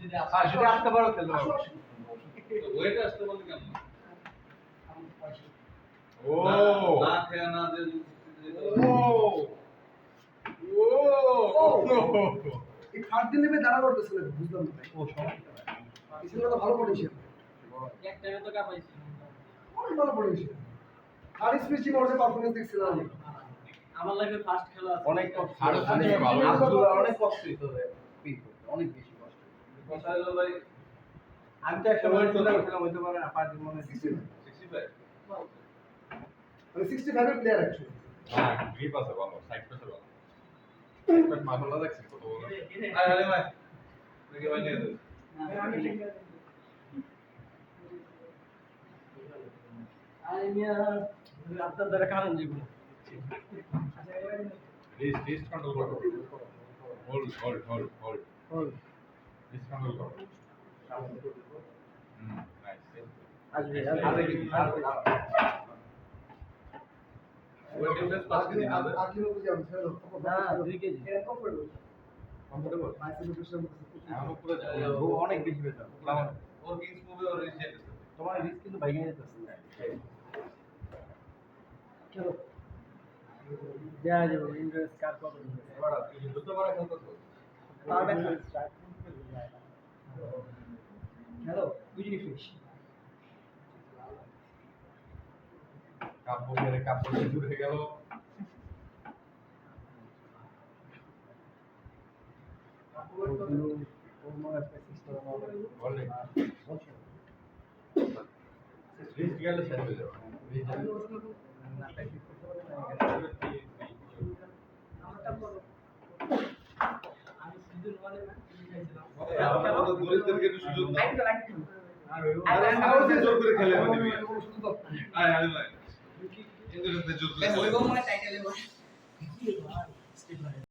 যদি আসতে পারো তাহলে ওইটা আসতে বলতে কেমন ও না খেয়া না যে ও এই খাট দিন নেবে দাঁড়া করতেছিল বুঝলাম না ও সমস্যা নাই এসে তো ভালো পড়েছিল এক টাইমে তো কাপাইছি অনেক ভালো পড়েছিল আর স্পেশালি ওর পারফরম্যান্স দেখছিলাম আমি আমার লাগে ফার্স্ট খেলা আছে অনেক কষ্ট আরো শুনে ভালো। অনেক কষ্ট হইতো ফিল করতে অনেক বেশি কষ্ট কথা হলো ভাই আমি তো একটা সময় চিন্তা করছিলাম হইতে পারে না পার্টি মনে 65 মানে 65 এর প্লেয়ার অ্যাকচুয়ালি হ্যাঁ গ্রিপ আছে ভালো সাইড পেসে ভালো সাইড মারলা দেখছিস কত বড় আয় আলে ভাই দেখি ভাই নিয়ে দে আই মিয়া আপনার দ্বারা কারণ জীবন রিস্ট কন্ট্রোল করো হোল্ড রিস্ট কন্ট্রোল করো নাইস আসবে ওই ডিফেন্স পাস কি দিন হবে আজকে বুঝি আমি ছেড়ে না 2 কেজি এরকম করবে কমফোর্টেবল মাইসেল প্রেশার এখন পুরো ও অনেক বেশি বেটার ওর কিংস মুভি ওর রিজেক্ট তোমার রিস্ক কিন্তু বাইকে যেতেছে চলো যা যাবো ইন্টারেস্ট কার কত এবার যত বড় খেলতে তো পারবে স্টার্ট হ্যালো বুঝি ফিশ কাপড় দূর হয়ে গেল বলে রিস্ট গেলে শেষ হয়ে যাবে আমি সিজন 1 এ খেলছিলাম আমরা তো দরিদ্রকে একটু সুযোগ দাও আরে আরে জোর করে খেলে মানে শুধু তো আয় আলে ভাই ইন্টারনেটে জোর করে ওই গো মনে টাইটেলে বসে